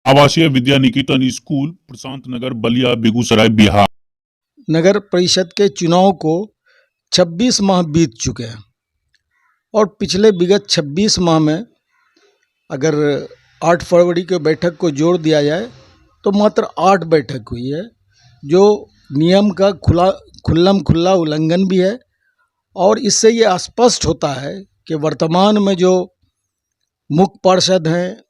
आवासीय विद्या निकेतन स्कूल प्रशांत नगर बलिया बेगूसराय बिहार। नगर परिषद के चुनाव को 26 माह बीत चुके हैं और पिछले विगत 26 माह में अगर 8 फरवरी के बैठक को जोड़ दिया जाए तो मात्र 8 बैठक हुई है, जो नियम का खुल्ला उल्लंघन भी है। और इससे ये स्पष्ट होता है कि वर्तमान में जो मुख्य पार्षद हैं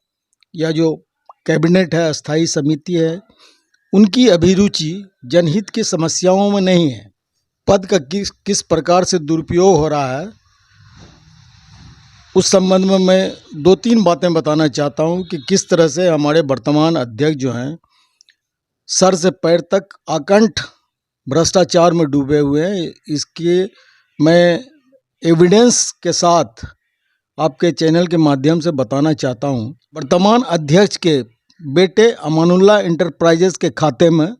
या जो कैबिनेट है, अस्थाई समिति है, उनकी अभिरुचि जनहित की समस्याओं में नहीं है। पद का किस प्रकार से दुरुपयोग हो रहा है, उस संबंध में मैं 2-3 बातें बताना चाहता हूं कि किस तरह से हमारे वर्तमान अध्यक्ष जो हैं सर से पैर तक अकंठ भ्रष्टाचार में डूबे हुए हैं। इसके मैं एविडेंस के साथ आपके चैनल के माध्यम से बताना चाहता हूं। वर्तमान अध्यक्ष के बेटे अमानुल्लाह इंटरप्राइजेस के खाते में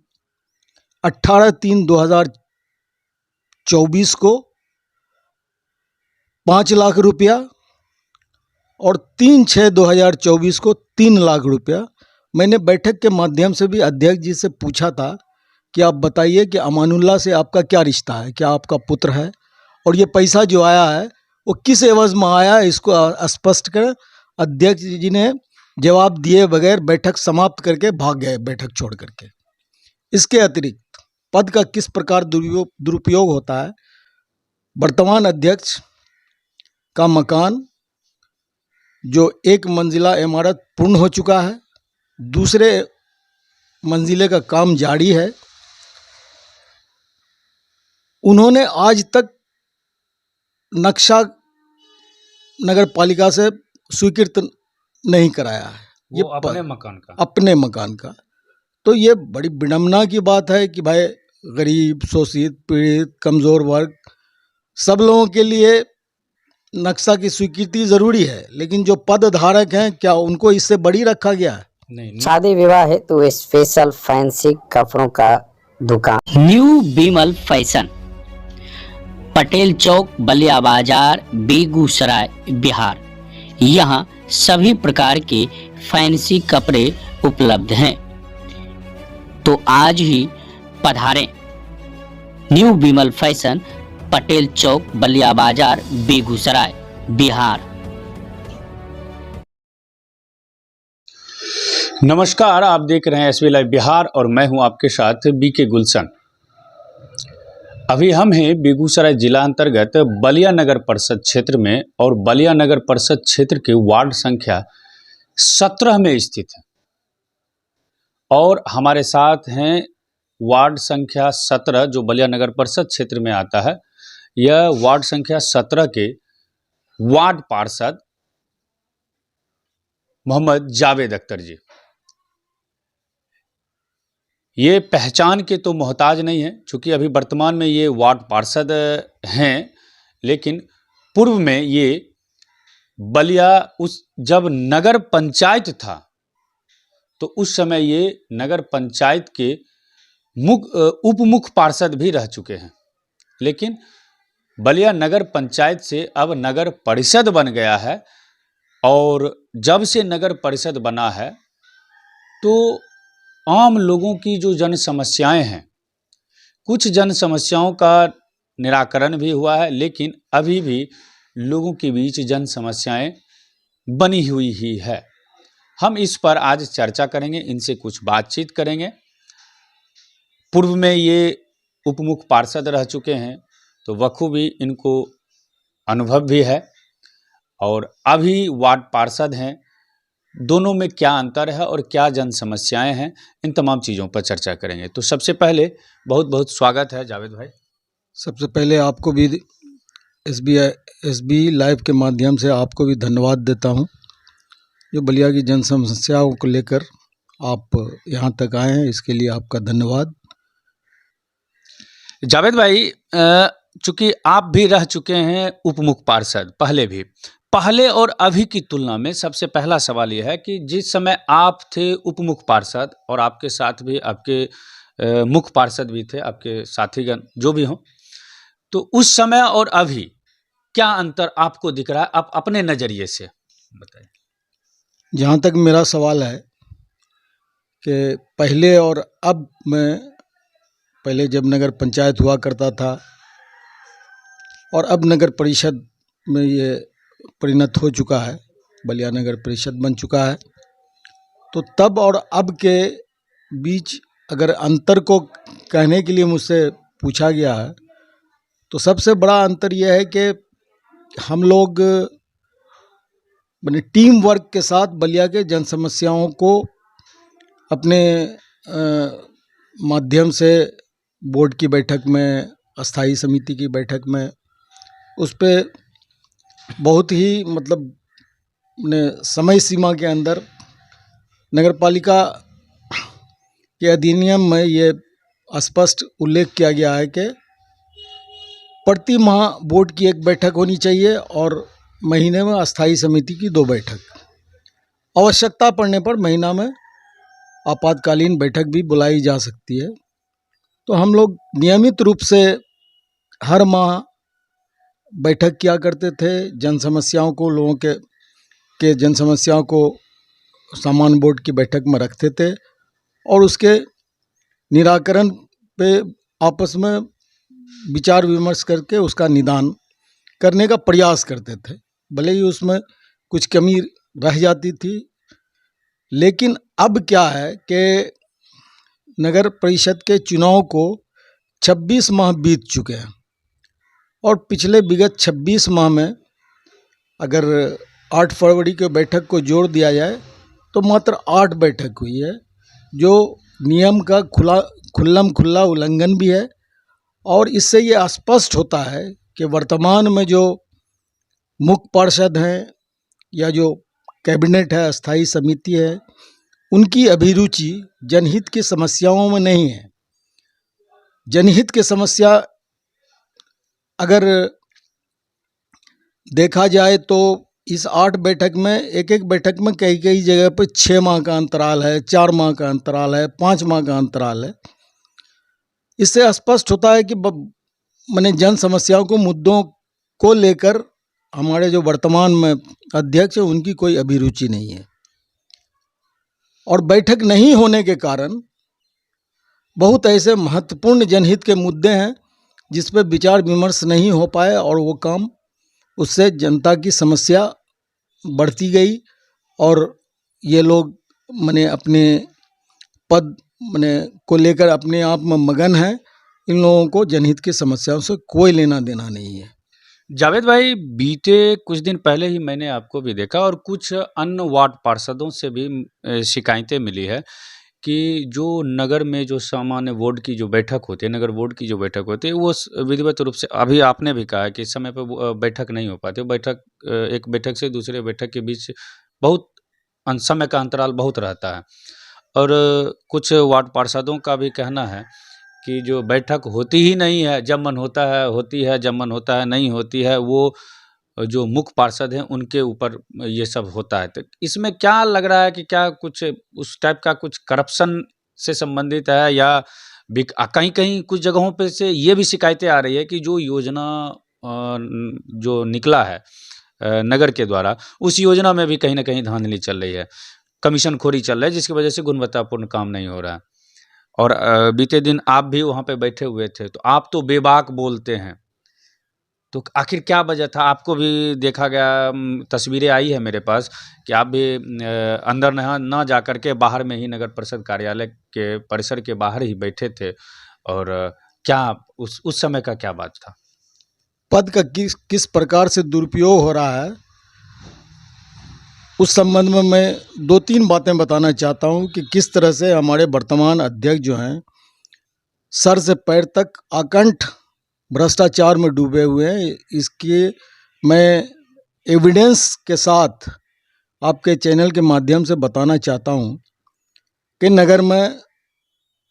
18/3/2024 को 5 लाख रुपया और 3/6/2024 को 3 लाख रुपया। मैंने बैठक के माध्यम से भी अध्यक्ष जी से पूछा था कि आप बताइए कि अमानुल्लाह से आपका क्या रिश्ता है, क्या आपका पुत्र है, और ये पैसा जो आया है वो किस एवज में आया है, इसको स्पष्ट करें। अध्यक्ष जी ने जवाब दिए बगैर बैठक समाप्त करके भाग गए, बैठक छोड़ करके। इसके अतिरिक्त पद का किस प्रकार दुरुपयोग होता है। वर्तमान अध्यक्ष का मकान जो 1 मंजिला इमारत पूर्ण हो चुका है, दूसरे मंजिले का काम जारी है। उन्होंने आज तक नक्शा नगर पालिका से स्वीकृत नहीं कराया है, ये अपने मकान का। तो ये बड़ी विडंबना की बात है कि भाई गरीब, शोषित, पीड़ित, कमज़ोर वर्ग, सब लोगों के लिए नक्शा की स्वीकृति ज़रूरी है, लेकिन जो पद धारक हैं क्या उनको इससे बड़ी रखा गया है? नहीं। शादी विवाह है तो स्पेशल फैंसी कपड़ों का दुकान न्यू बीमल फैशन, पटेल चौक, बलिया बाजार, बेगूसराय बिहार। यहाँ सभी प्रकार के फैंसी कपड़े उपलब्ध हैं, तो आज ही पधारें। न्यू बीमल फैशन, पटेल चौक, बलिया बाजार, बेगूसराय बिहार। नमस्कार, आप देख रहे हैं एसबी लाइव बिहार और मैं हूं आपके साथ बीके गुलशन। अभी हम हैं बेगूसराय जिला अंतर्गत बलिया नगर परिषद क्षेत्र में, और बलिया नगर परिषद क्षेत्र के वार्ड संख्या 17 में स्थित है। और हमारे साथ हैं वार्ड संख्या 17 जो बलिया नगर परिषद क्षेत्र में आता है। यह वार्ड संख्या 17 के वार्ड पार्षद मोहम्मद जावेद अख्तर जी। ये पहचान के तो मोहताज नहीं है, क्योंकि अभी वर्तमान में ये वार्ड पार्षद हैं, लेकिन पूर्व में ये बलिया जब नगर पंचायत था तो उस समय ये नगर पंचायत के उप मुख्य पार्षद भी रह चुके हैं। लेकिन बलिया नगर पंचायत से अब नगर परिषद बन गया है, और जब से नगर परिषद बना है तो आम लोगों की जो जन समस्याएं हैं, कुछ जन समस्याओं का निराकरण भी हुआ है, लेकिन अभी भी लोगों के बीच जन समस्याएं बनी हुई ही है। हम इस पर आज चर्चा करेंगे, इनसे कुछ बातचीत करेंगे। पूर्व में ये उपमुख्य पार्षद रह चुके हैं, तो बखूबी इनको अनुभव भी है, और अभी वार्ड पार्षद हैं। दोनों में क्या अंतर है और क्या जन समस्याएं हैं, इन तमाम चीज़ों पर चर्चा करेंगे। तो सबसे पहले बहुत बहुत स्वागत है जावेद भाई। सबसे पहले आपको भी एसबी लाइव के माध्यम से आपको भी धन्यवाद देता हूं, जो बलिया की जन समस्याओं को लेकर आप यहां तक आए हैं, इसके लिए आपका धन्यवाद। जावेद भाई, चूंकि आप भी रह चुके हैं उप मुख्य पार्षद पहले और अभी की तुलना में, सबसे पहला सवाल यह है कि जिस समय आप थे उप मुख्य पार्षद और आपके साथ भी आपके मुख्य पार्षद भी थे, आपके साथीगण जो भी हों, तो उस समय और अभी क्या अंतर आपको दिख रहा है? आप अपने नज़रिए से बताइए। जहाँ तक मेरा सवाल है, कि पहले और अब में, पहले जब नगर पंचायत हुआ करता था और अब नगर परिषद में ये परिणत हो चुका है, बलिया नगर परिषद बन चुका है, तो तब और अब के बीच अगर अंतर को कहने के लिए मुझसे पूछा गया है तो सबसे बड़ा अंतर यह है कि हम लोग माने टीम वर्क के साथ बलिया के जन समस्याओं को अपने माध्यम से बोर्ड की बैठक में, अस्थाई समिति की बैठक में, उस पे बहुत ही मतलब समय सीमा के अंदर नगर पालिका के अधिनियम में ये स्पष्ट उल्लेख किया गया है कि प्रति माह बोर्ड की एक बैठक होनी चाहिए और महीने में अस्थाई समिति की 2 बैठक, आवश्यकता पड़ने पर महीना में आपातकालीन बैठक भी बुलाई जा सकती है। तो हम लोग नियमित रूप से हर माह बैठक किया करते थे, जन समस्याओं को, लोगों के जन समस्याओं को सामान्य बोर्ड की बैठक में रखते थे और उसके निराकरण पे आपस में विचार विमर्श करके उसका निदान करने का प्रयास करते थे। भले ही उसमें कुछ कमी रह जाती थी, लेकिन अब क्या है कि नगर परिषद के चुनाव को 26 माह बीत चुके हैं और पिछले विगत 26 माह में अगर 8 फरवरी के बैठक को जोड़ दिया जाए तो मात्र 8 बैठक हुई है, जो नियम का खुल्ला उल्लंघन भी है। और इससे ये स्पष्ट होता है कि वर्तमान में जो मुख्य पार्षद हैं या जो कैबिनेट है, अस्थाई समिति है, उनकी अभिरुचि जनहित की समस्याओं में नहीं है। जनहित की समस्या अगर देखा जाए तो इस 8 बैठक में, एक बैठक में कई जगह पर 6 माह का अंतराल है, 4 माह का अंतराल है, 5 माह का अंतराल है। इससे स्पष्ट होता है कि माने जन समस्याओं को, मुद्दों को लेकर हमारे जो वर्तमान में अध्यक्ष है उनकी कोई अभिरुचि नहीं है और बैठक नहीं होने के कारण बहुत ऐसे महत्वपूर्ण जनहित के मुद्दे हैं जिस पर विचार विमर्श नहीं हो पाए और वो काम, उससे जनता की समस्या बढ़ती गई और ये लोग माने अपने पद को लेकर अपने आप में मगन है। इन लोगों को जनहित की समस्याओं से कोई लेना देना नहीं है। जावेद भाई, बीते कुछ दिन पहले ही मैंने आपको भी देखा और कुछ अन्य वार्ड पार्षदों से भी शिकायतें मिली है कि जो नगर में जो सामान्य बोर्ड की जो बैठक होती है, नगर बोर्ड की जो बैठक होती है, वो विधिवत रूप से, अभी आपने भी कहा है कि समय पर बैठक नहीं हो पाती, बैठक एक बैठक से दूसरे बैठक के बीच बहुत समय का अंतराल बहुत रहता है। और कुछ वार्ड पार्षदों का भी कहना है कि जो बैठक होती ही नहीं है, जब मन होता है होती है, जब मन होता है नहीं होती है, वो जो मुख्य पार्षद हैं उनके ऊपर ये सब होता है। तो इसमें क्या लग रहा है कि क्या कुछ उस टाइप का कुछ करप्शन से संबंधित है, या कहीं कहीं कुछ जगहों पे से ये भी शिकायतें आ रही है कि जो योजना जो निकला है नगर के द्वारा, उस योजना में भी कहीं ना कहीं धांधली चल रही है, कमीशन खोरी चल रहा है, जिसकी वजह से गुणवत्तापूर्ण काम नहीं हो रहा है। और बीते दिन आप भी वहाँ पे बैठे हुए थे, तो आप तो बेबाक बोलते हैं, तो आखिर क्या वजह था? आपको भी देखा गया, तस्वीरें आई है मेरे पास कि आप भी अंदर ना जा कर के बाहर में ही नगर परिषद कार्यालय के परिसर के बाहर ही बैठे थे। और क्या उस समय का क्या बात था? पद का किस प्रकार से दुरुपयोग हो रहा है, उस संबंध में मैं 2-3 बातें बताना चाहता हूं कि किस तरह से हमारे वर्तमान अध्यक्ष जो हैं सर से पैर तक अकंठ भ्रष्टाचार में डूबे हुए हैं। इसके मैं एविडेंस के साथ आपके चैनल के माध्यम से बताना चाहता हूं कि नगर में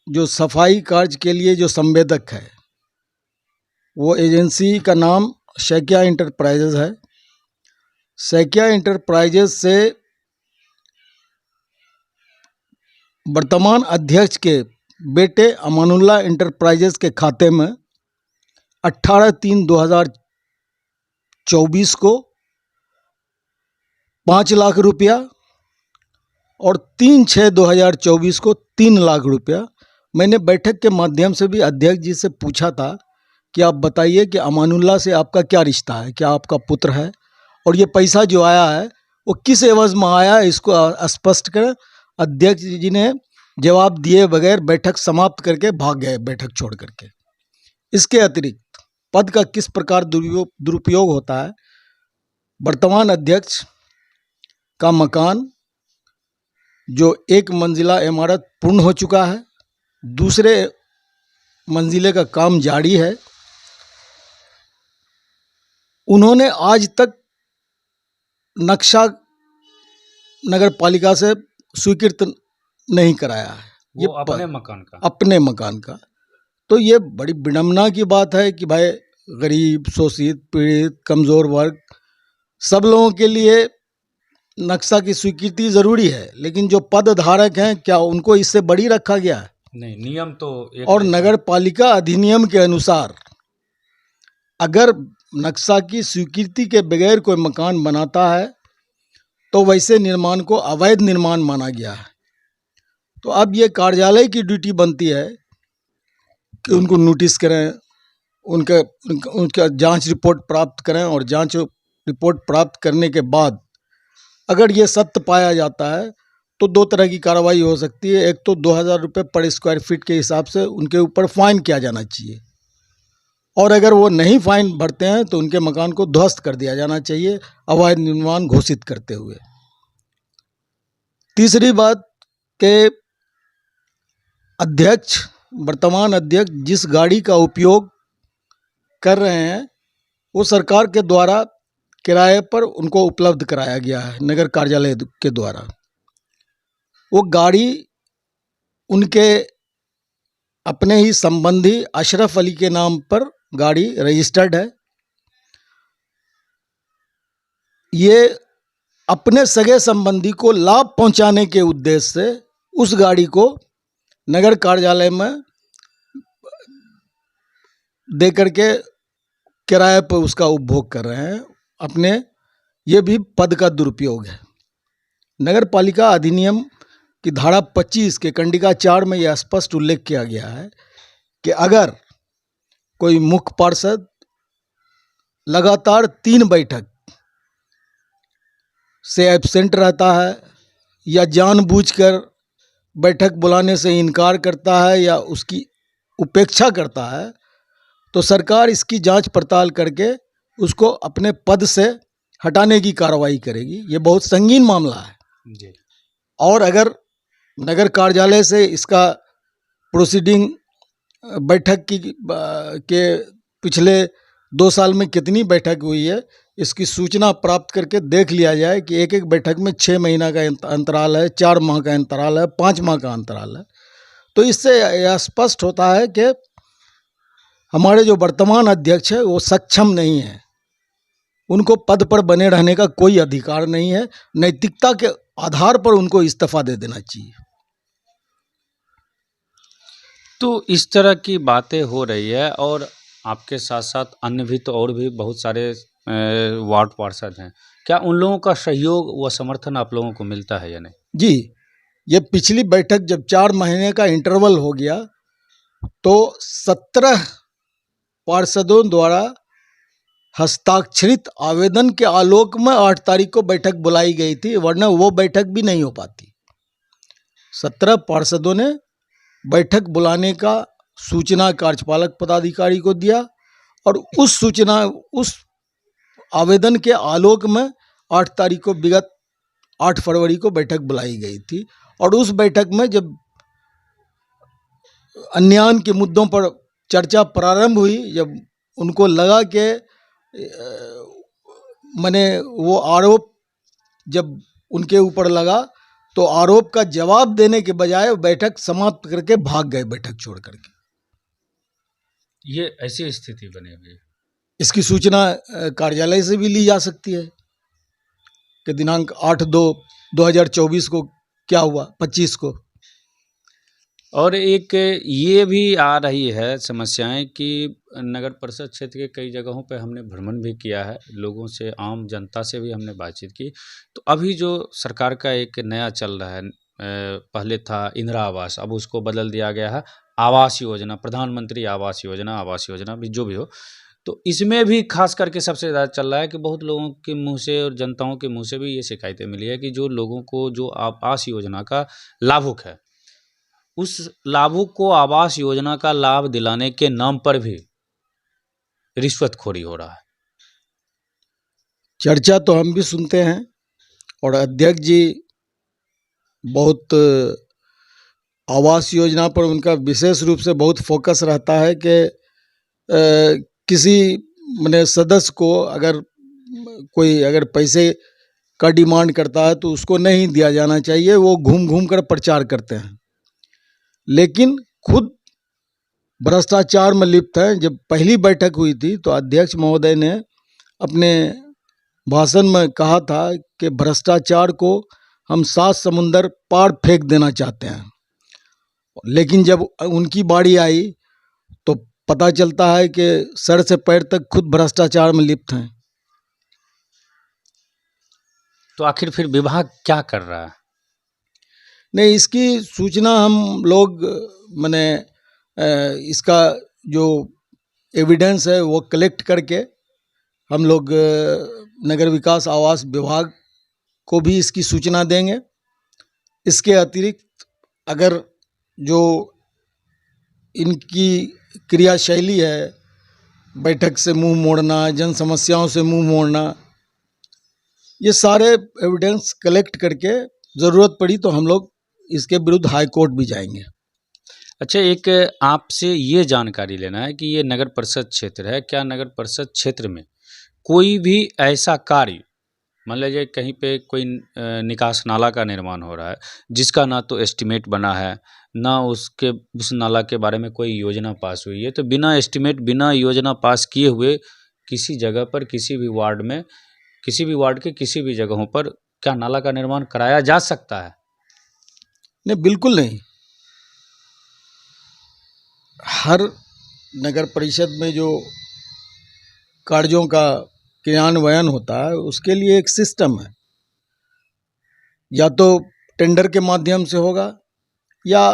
जो सफाई कार्य के लिए जो संवेदक है, वो एजेंसी का नाम शैकिया इंटरप्राइजेज है। शैकिया इंटरप्राइजेज से वर्तमान अध्यक्ष के बेटे अमानुल्लाह इंटरप्राइजेज के खाते में 18/3/2024 को 5 लाख रुपया और 3/6/2024 को 3 लाख रुपया मैंने बैठक के माध्यम से भी अध्यक्ष जी से पूछा था कि आप बताइए कि अमानुल्लाह से आपका क्या रिश्ता है, क्या आपका पुत्र है, और ये पैसा जो आया है वो किस एवज में आया है, इसको स्पष्ट करें। अध्यक्ष जी ने जवाब दिए बगैर बैठक समाप्त करके भाग गए, बैठक छोड़ करके। इसके अतिरिक्त पद का किस प्रकार दुरुपयोग होता है। वर्तमान अध्यक्ष का मकान जो 1 मंजिला इमारत पूर्ण हो चुका है, दूसरे मंजिले का काम जारी है। उन्होंने आज तक नक्शा नगर पालिका से स्वीकृत नहीं कराया है, वो अपने मकान का। अपने मकान का। तो ये बड़ी विडम्बना की बात है कि भाई गरीब, शोषित, पीड़ित, कमज़ोर वर्ग सब लोगों के लिए नक्शा की स्वीकृति ज़रूरी है, लेकिन जो पद धारक हैं क्या उनको इससे बड़ी रखा गया है? नहीं, नियम तो एक और जैसा है। नगर पालिका अधिनियम के अनुसार अगर नक्शा की स्वीकृति के बगैर कोई मकान बनाता है तो वैसे निर्माण को अवैध निर्माण माना गया है। तो अब ये कार्यालय की ड्यूटी बनती है कि उनको नोटिस करें, उनका जांच रिपोर्ट प्राप्त करें, और जांच रिपोर्ट प्राप्त करने के बाद अगर ये सत्य पाया जाता है तो 2 तरह की कार्रवाई हो सकती है। एक तो 2000 रुपये पर स्क्वायर फीट के हिसाब से उनके ऊपर फाइन किया जाना चाहिए, और अगर वो नहीं फाइन भरते हैं तो उनके मकान को ध्वस्त कर दिया जाना चाहिए अवैध निर्माण घोषित करते हुए। तीसरी बात के अध्यक्ष, वर्तमान अध्यक्ष जिस गाड़ी का उपयोग कर रहे हैं वो सरकार के द्वारा किराए पर उनको उपलब्ध कराया गया है, नगर कार्यालय के द्वारा। वो गाड़ी उनके अपने ही संबंधी अशरफ अली के नाम पर गाड़ी रजिस्टर्ड है। ये अपने सगे संबंधी को लाभ पहुंचाने के उद्देश्य से उस गाड़ी को नगर कार्यालय में दे करके किराए पर उसका उपभोग कर रहे हैं अपने। ये भी पद का दुरुपयोग है। नगर पालिका अधिनियम की धारा 25 के कंडिका 4 में यह स्पष्ट उल्लेख किया गया है कि अगर कोई मुख्य पार्षद लगातार 3 बैठक से एब्सेंट रहता है या जानबूझकर बैठक बुलाने से इनकार करता है या उसकी उपेक्षा करता है तो सरकार इसकी जांच पड़ताल करके उसको अपने पद से हटाने की कार्रवाई करेगी। ये बहुत संगीन मामला है जी। और अगर नगर कार्यालय से इसका प्रोसीडिंग बैठक के पिछले 2 साल में कितनी बैठक हुई है इसकी सूचना प्राप्त करके देख लिया जाए कि एक एक बैठक में 6 महीना का अंतराल है, 4 माह का अंतराल है, 5 माह का अंतराल है। तो इससे यह स्पष्ट होता है कि हमारे जो वर्तमान अध्यक्ष है वो सक्षम नहीं है, उनको पद पर बने रहने का कोई अधिकार नहीं है। नैतिकता के आधार पर उनको इस्तीफा दे देना चाहिए। तो इस तरह की बातें हो रही है और आपके साथ साथ अन्य भी तो और भी बहुत सारे वार्ड पार्षद हैं, क्या उन लोगों का सहयोग व समर्थन आप लोगों को मिलता है या नहीं? जी, ये पिछली बैठक जब 4 महीने का इंटरवल हो गया तो 17 पार्षदों द्वारा हस्ताक्षरित आवेदन के आलोक में 8 तारीख को बैठक बुलाई गई थी, वरना वो बैठक भी नहीं हो पाती। 17 पार्षदों ने बैठक बुलाने का सूचना कार्यपालक पदाधिकारी को दिया और उस आवेदन के आलोक में 8 तारीख को विगत 8 फरवरी को बैठक बुलाई गई थी। और उस बैठक में जब अन्यान के मुद्दों पर चर्चा प्रारंभ हुई, जब उनको लगा कि माने वो आरोप जब उनके ऊपर लगा तो आरोप का जवाब देने के बजाय बैठक समाप्त करके भाग गए, बैठक छोड़ करके। ये ऐसी स्थिति बनी हुई है। इसकी सूचना कार्यालय से भी ली जा सकती है कि दिनांक 8/2/2024 को क्या हुआ, 25 को। और एक ये भी आ रही है समस्याएं कि नगर परिषद क्षेत्र के कई जगहों पे हमने भ्रमण भी किया है, लोगों से, आम जनता से भी हमने बातचीत की। तो अभी जो सरकार का एक नया चल रहा है, पहले था इंदिरा आवास, अब उसको बदल दिया गया है आवास योजना, प्रधानमंत्री आवास योजना भी जो भी हो। तो इसमें भी खास करके सबसे ज़्यादा चल रहा है कि बहुत लोगों के मुंह से और जनताओं के मुंह से भी ये शिकायतें मिली है कि जो लोगों को जो आवास योजना का लाभुक है, उस लाभुक को आवास योजना का लाभ दिलाने के नाम पर भी रिश्वतखोरी हो रहा है। चर्चा तो हम भी सुनते हैं और अध्यक्ष जी बहुत आवास योजना पर उनका विशेष रूप से बहुत फोकस रहता है कि किसी माने सदस्य को अगर कोई अगर पैसे का डिमांड करता है तो उसको नहीं दिया जाना चाहिए, वो घूम घूम कर प्रचार करते हैं, लेकिन खुद भ्रष्टाचार में लिप्त हैं। जब पहली बैठक हुई थी तो अध्यक्ष महोदय ने अपने भाषण में कहा था कि भ्रष्टाचार को हम 7 समुंदर पार फेंक देना चाहते हैं, लेकिन जब उनकी बारी आई तो पता चलता है कि सर से पैर तक खुद भ्रष्टाचार में लिप्त हैं। तो आखिर फिर विभाग क्या कर रहा है? नहीं, इसकी सूचना हम लोग माने इसका जो एविडेंस है वो कलेक्ट करके हम लोग नगर विकास आवास विभाग को भी इसकी सूचना देंगे। इसके अतिरिक्त अगर जो इनकी क्रियाशैली है, बैठक से मुंह मोड़ना, जन समस्याओं से मुंह मोड़ना, ये सारे एविडेंस कलेक्ट करके ज़रूरत पड़ी तो हम लोग इसके विरुद्ध हाई कोर्ट भी जाएंगे। अच्छा, एक आपसे ये जानकारी लेना है कि ये नगर परिषद क्षेत्र है, क्या नगर परिषद क्षेत्र में कोई भी ऐसा कार्य, मान लीजिए कहीं पे कोई निकास नाला का निर्माण हो रहा है जिसका ना तो एस्टीमेट बना है, ना उस नाला के बारे में कोई योजना पास हुई है, तो बिना एस्टीमेट, बिना योजना पास किए हुए किसी जगह पर, किसी भी वार्ड में, किसी भी वार्ड के किसी भी जगहों पर क्या नाला का निर्माण कराया जा सकता है? नहीं, बिल्कुल नहीं। हर नगर परिषद में जो कार्यों का क्रियान्वयन होता है उसके लिए एक सिस्टम है, या तो टेंडर के माध्यम से होगा या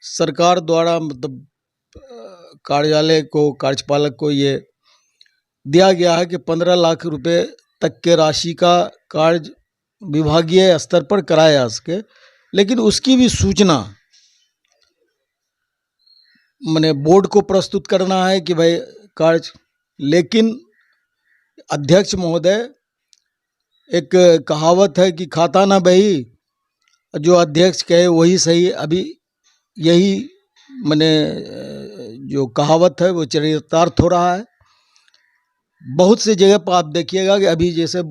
सरकार द्वारा, मतलब कार्यालय को, कार्यपालक को ये दिया गया है कि 15 लाख रुपए तक के राशि का कार्य विभागीय स्तर पर कराया जा सके, लेकिन उसकी भी सूचना मैंने बोर्ड को प्रस्तुत करना है कि भाई कार्य। लेकिन अध्यक्ष महोदय, एक कहावत है कि खाता ना बही, जो अध्यक्ष कहे वही सही। अभी यही मैंने जो कहावत है वो चरितार्थ हो रहा है। बहुत सी जगह पर आप देखिएगा कि अभी जैसे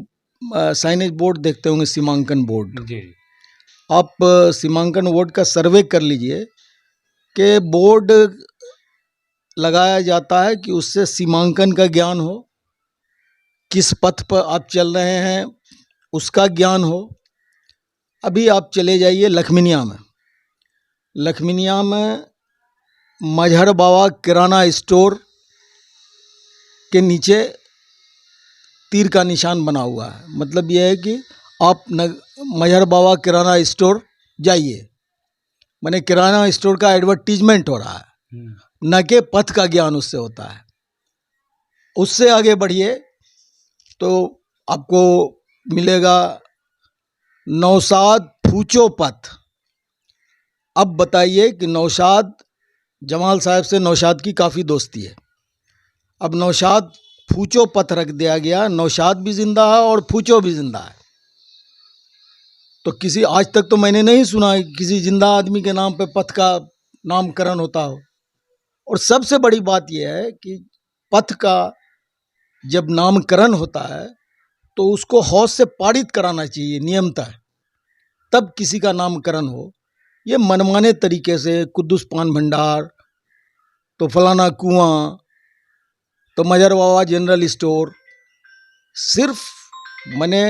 साइनेज बोर्ड देखते होंगे, सीमांकन बोर्ड, आप सीमांकन बोर्ड का सर्वे कर लीजिए कि बोर्ड लगाया जाता है कि उससे सीमांकन का ज्ञान हो, किस पथ पर आप चल रहे हैं उसका ज्ञान हो। अभी आप चले जाइए लखमीनिया में, लखमीनिया में मजहर बाबा किराना स्टोर के नीचे तीर का निशान बना हुआ है। मतलब यह है कि आप मजहर बाबा किराना स्टोर जाइए, माने किराना स्टोर का एडवर्टीजमेंट हो रहा है, न कि पथ का ज्ञान उससे होता है। उससे आगे बढ़िए तो आपको मिलेगा नौशाद फूचो पथ। अब बताइए कि नौशाद, जमाल साहब से नौशाद की काफ़ी दोस्ती है, अब नौशाद फूचो पथ रख दिया गया। नौशाद भी जिंदा है और फूचो भी जिंदा है। तो किसी, आज तक तो मैंने नहीं सुना है किसी जिंदा आदमी के नाम पे पथ का नामकरण होता हो। और सबसे बड़ी बात यह है कि पथ का जब नामकरण होता है तो उसको हौज से पारित कराना चाहिए नियमतः, तब किसी का नामकरण हो। ये मनमाने तरीके से कुद्दूस पान भंडार, तो फलाना कुआं, तो मजहर बाबा जनरल स्टोर, सिर्फ मैंने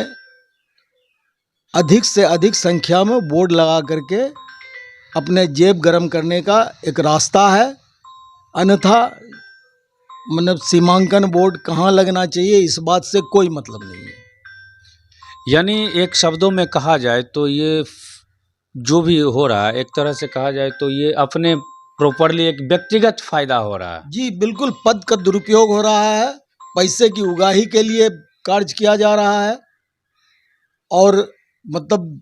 अधिक से अधिक संख्या में बोर्ड लगा करके अपने जेब गरम करने का एक रास्ता है, अन्यथा मतलब सीमांकन बोर्ड कहाँ लगना चाहिए इस बात से कोई मतलब नहीं है। यानी एक शब्दों में कहा जाए तो ये जो भी हो रहा है, एक तरह से कहा जाए तो ये अपने प्रॉपरली एक व्यक्तिगत फायदा हो रहा है। जी बिल्कुल, पद का दुरुपयोग हो रहा है, पैसे की उगाही के लिए कार्य किया जा रहा है और मतलब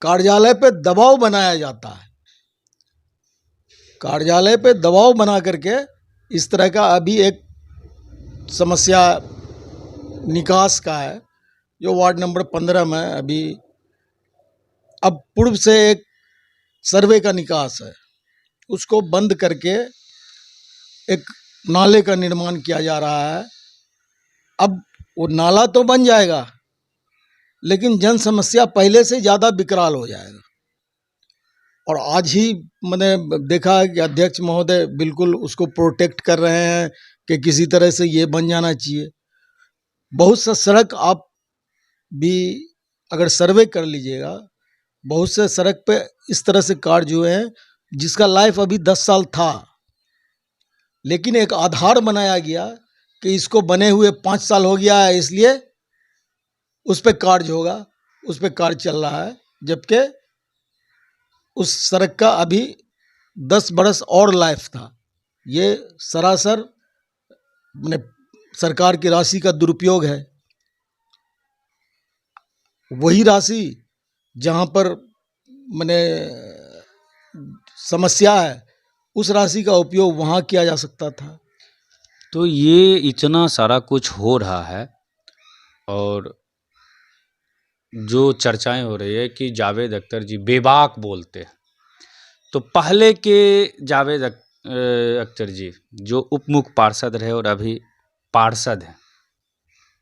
कार्यालय पे दबाव बनाया जाता है। कार्यालय पे दबाव बना करके इस तरह का अभी एक समस्या निकास का है जो वार्ड नंबर 15 में अभी अब पूर्व से एक सर्वे का निकास है, उसको बंद करके एक नाले का निर्माण किया जा रहा है। अब वो नाला तो बन जाएगा लेकिन जन समस्या पहले से ज़्यादा विकराल हो जाएगा। और आज ही मैंने देखा कि अध्यक्ष महोदय बिल्कुल उसको प्रोटेक्ट कर रहे हैं कि किसी तरह से ये बन जाना चाहिए। बहुत सा सड़क आप भी अगर सर्वे कर लीजिएगा, बहुत से सड़क पे इस तरह से कार्य हुए हैं जिसका लाइफ अभी 10 साल था, लेकिन एक आधार बनाया गया कि इसको बने हुए 5 साल हो गया है, इसलिए उस पर कार्य होगा, उस पर कार्य चल रहा है, जबकि उस सड़क का अभी 10 बरस और लाइफ था। ये सरासर मैंने सरकार की राशि का दुरुपयोग है। वही राशि जहाँ पर मैंने समस्या है उस राशि का उपयोग वहाँ किया जा सकता था। तो ये इतना सारा कुछ हो रहा है और जो चर्चाएं हो रही है कि जावेद अख्तर जी बेबाक बोलते हैं, तो पहले के जावेद अख्तर जी जो उप मुख्य पार्षद रहे और अभी पार्षद हैं,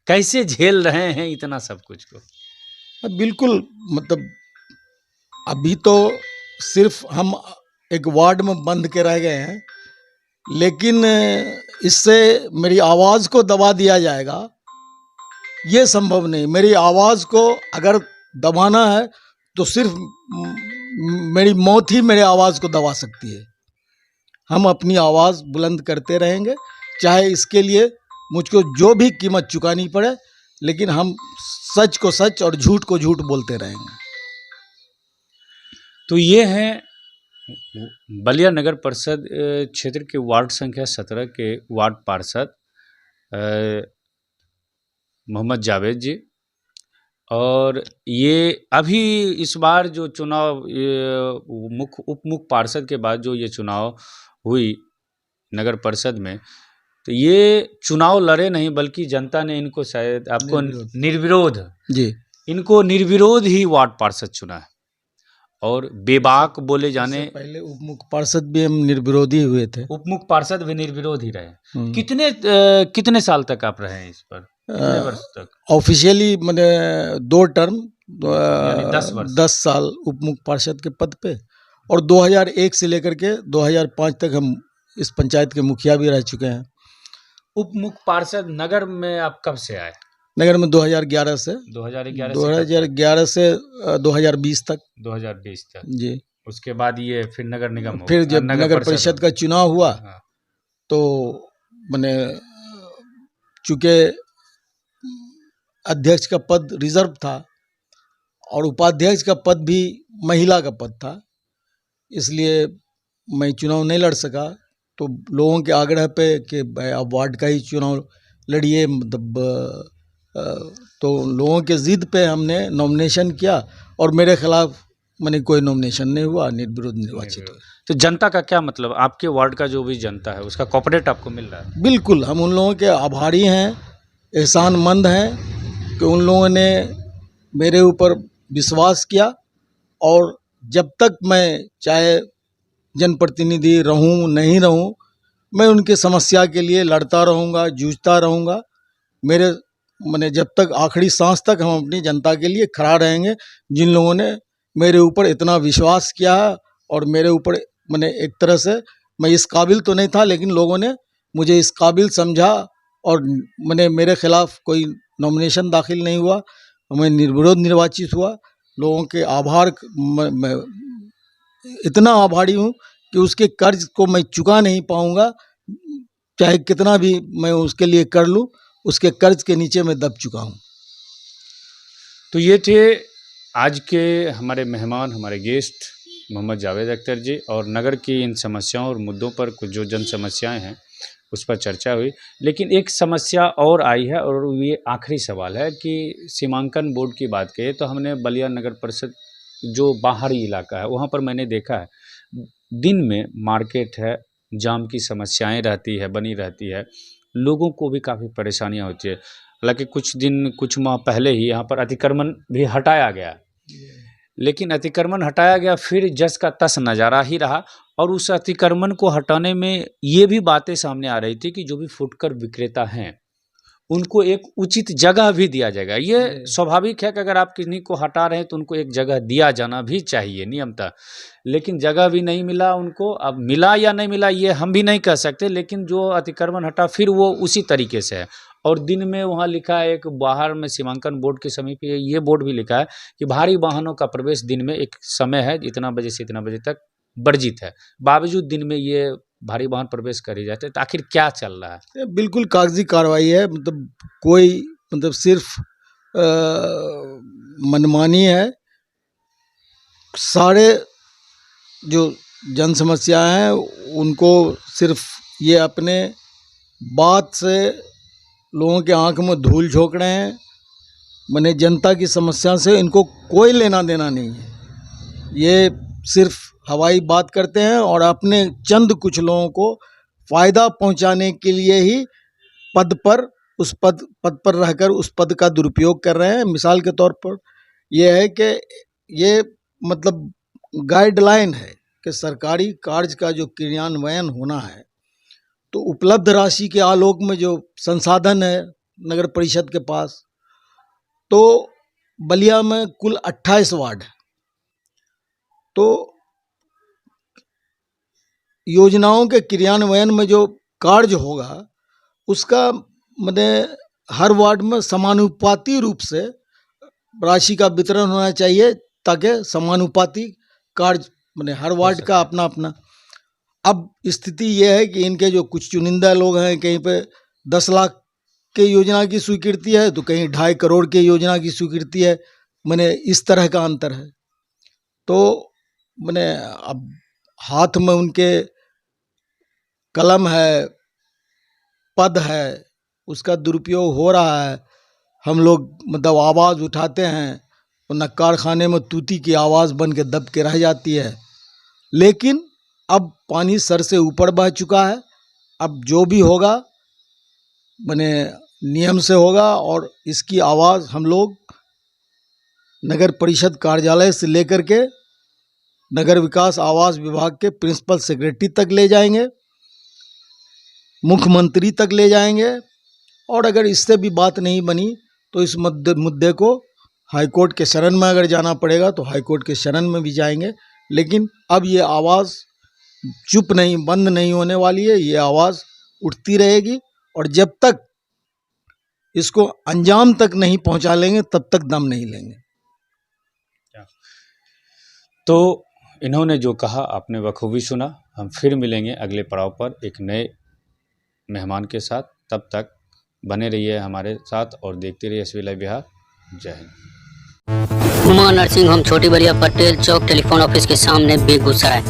कैसे झेल रहे हैं इतना सब कुछ को? बिल्कुल, मतलब अभी तो सिर्फ हम एक वार्ड में बंद के रह गए हैं, लेकिन इससे मेरी आवाज़ को दबा दिया जाएगा ये संभव नहीं। मेरी आवाज़ को अगर दबाना है तो सिर्फ मेरी मौत ही मेरी आवाज़ को दबा सकती है। हम अपनी आवाज़ बुलंद करते रहेंगे, चाहे इसके लिए मुझको जो भी कीमत चुकानी पड़े, लेकिन हम सच को सच और झूठ को झूठ बोलते रहेंगे। तो ये हैं बलिया नगर परिषद क्षेत्र के वार्ड संख्या 17 के वार्ड पार्षद मोहम्मद जावेद जी। और ये अभी इस बार जो चुनाव उप मुख्य पार्षद के बाद जो ये चुनाव हुई नगर परिषद में, तो ये चुनाव लड़े नहीं बल्कि जनता ने इनको शायद आपको निर्विरोध जी इनको निर्विरोध ही वार्ड पार्षद चुना है। और बेबाक बोले जाने पहले उप मुख्य पार्षद भी हम निर्विरोधी हुए थे। उप मुख्य पार्षद भी निर्विरोध ही रहे। कितने साल तक आप रहे हैं इस पर? कितने वर्ष तक? ऑफिशियली मैंने 2 टर्म 10 साल उप मुख्य पार्षद के पद पे, और 2001 से लेकर के 2005 तक हम इस पंचायत के मुखिया भी रह चुके हैं। उप मुख्य पार्षद नगर में आप कब से आए? नगर में 2011 से 2011 से 2020 तक 2020 तक जी। उसके बाद ये फिर नगर निगम हो, फिर जब नगर परिषद का चुनाव हुआ तो मैंने चूँकि अध्यक्ष का पद रिजर्व था और उपाध्यक्ष का पद भी महिला का पद था, इसलिए मैं चुनाव नहीं लड़ सका। तो लोगों के आग्रह पे कि आप वार्ड का ही चुनाव लड़िए, मतलब तो लोगों के ज़िद पे हमने नॉमिनेशन किया और मेरे खिलाफ मैंने कोई नॉमिनेशन नहीं हुआ, निर्विरोध निर्वाचित हुआ। तो जनता का क्या मतलब, आपके वार्ड का जो भी जनता है उसका कोऑपरेट आपको मिल रहा है? बिल्कुल, हम उन लोगों के आभारी हैं, एहसानमंद हैं कि उन लोगों ने मेरे ऊपर विश्वास किया। और जब तक मैं चाहे जनप्रतिनिधि रहूं नहीं रहूं, मैं उनकी समस्या के लिए लड़ता रहूंगा, जूझता रहूंगा। मेरे मैंने जब तक आखिरी सांस तक हम अपनी जनता के लिए खड़ा रहेंगे। जिन लोगों ने मेरे ऊपर इतना विश्वास किया और मेरे ऊपर मैंने एक तरह से, मैं इस काबिल तो नहीं था लेकिन लोगों ने मुझे इस काबिल समझा और मैंने मेरे खिलाफ कोई नॉमिनेशन दाखिल नहीं हुआ, मैं निर्विरोध निर्वाचित हुआ। लोगों के आभार मैं इतना आभारी हूँ कि उसके कर्ज को मैं चुका नहीं पाऊँगा, चाहे कितना भी मैं उसके लिए कर लूँ, उसके कर्ज के नीचे मैं दब चुका हूँ। तो ये थे आज के हमारे मेहमान, हमारे गेस्ट मोहम्मद जावेद अख्तर जी, और नगर की इन समस्याओं और मुद्दों पर कुछ जो जन समस्याएं हैं उस पर चर्चा हुई। लेकिन एक समस्या और आई है, और ये आखिरी सवाल है कि सीमांकन बोर्ड की बात करें तो हमने बलिया नगर परिषद जो बाहरी इलाका है वहाँ पर मैंने देखा है दिन में मार्केट है, जाम की समस्याएं रहती है, बनी रहती है, लोगों को भी काफ़ी परेशानियां होती है। हालांकि कुछ माह पहले ही यहाँ पर अतिक्रमण भी हटाया गया, लेकिन अतिक्रमण हटाया गया फिर जस का तस नज़ारा ही रहा, और उस अतिक्रमण को हटाने में ये भी बातें सामने आ रही थी कि जो भी फुटकर विक्रेता हैं उनको एक उचित जगह भी दिया जाएगा। ये स्वाभाविक है कि अगर आप किन्हीं को हटा रहे हैं तो उनको एक जगह दिया जाना भी चाहिए नियमतः, लेकिन जगह भी नहीं मिला उनको। अब मिला या नहीं मिला ये हम भी नहीं कह सकते, लेकिन जो अतिक्रमण हटा फिर वो उसी तरीके से है। और दिन में वहाँ लिखा है, एक बाहर में सीमांकन बोर्ड के समीप ये बोर्ड भी लिखा है कि भारी वाहनों का प्रवेश दिन में एक समय है, इतना बजे से इतना बजे तक वर्जित है, बावजूद दिन में ये भारी वाहन प्रवेश कर ही जाते हैं। तो आखिर क्या चल रहा है? ये बिल्कुल कागजी कार्रवाई है, मतलब कोई मतलब सिर्फ मनमानी है। सारे जो जन समस्या हैं उनको सिर्फ ये अपने बात से लोगों के आंख में धूल झोंक रहे हैं। मैंने जनता की समस्या से इनको कोई लेना देना नहीं है। ये सिर्फ हवाई बात करते हैं और अपने चंद कुछ लोगों को फ़ायदा पहुंचाने के लिए ही पद पर रहकर उस पद का दुरुपयोग कर रहे हैं। मिसाल के तौर पर यह है कि ये मतलब गाइडलाइन है कि सरकारी कार्य का जो क्रियान्वयन होना है, तो उपलब्ध राशि के आलोक में जो संसाधन है नगर परिषद के पास, तो बलिया में कुल 28 वार्ड है, तो योजनाओं के क्रियान्वयन में जो कार्य होगा उसका मतलब हर वार्ड में समानुपाती रूप से राशि का वितरण होना चाहिए, ताकि समानुपाती कार्य मतलब हर वार्ड का अपना अपना। अब स्थिति यह है कि इनके जो कुछ चुनिंदा लोग हैं, कहीं पे 10 लाख के योजना की स्वीकृति है तो कहीं 2.5 करोड़ के योजना की स्वीकृति है, मैंने इस तरह का अंतर है। तो मैंने अब हाथ में उनके कलम है, पद है, उसका दुरुपयोग हो रहा है। हम लोग मतलब आवाज़ उठाते हैं और न कारखाने में तूती की आवाज़ बन के दब के रह जाती है। लेकिन अब पानी सर से ऊपर बह चुका है। अब जो भी होगा मैंने नियम से होगा, और इसकी आवाज़ हम लोग नगर परिषद कार्यालय से लेकर के नगर विकास आवास विभाग के प्रिंसिपल सेक्रेटरी तक ले जाएंगे, मुख्यमंत्री तक ले जाएंगे, और अगर इससे भी बात नहीं बनी तो इस मुद्दे को हाईकोर्ट के शरण में अगर जाना पड़ेगा तो हाईकोर्ट के शरण में भी जाएंगे। लेकिन अब ये आवाज़ चुप नहीं, बंद नहीं होने वाली है, ये आवाज़ उठती रहेगी, और जब तक इसको अंजाम तक नहीं पहुंचा लेंगे तब तक दम नहीं लेंगे। तो इन्होंने जो कहा आपने बखूबी सुना। हम फिर मिलेंगे अगले पड़ाव पर एक नए मेहमान के साथ। तब तक बने रहिए हमारे साथ और देखते रहिए एसवी लाइव बिहार। जय हिंद। हुमा नर्सिंग होम, छोटी बलिया, पटेल चौक, टेलीफोन ऑफिस के सामने, बेगूसराय।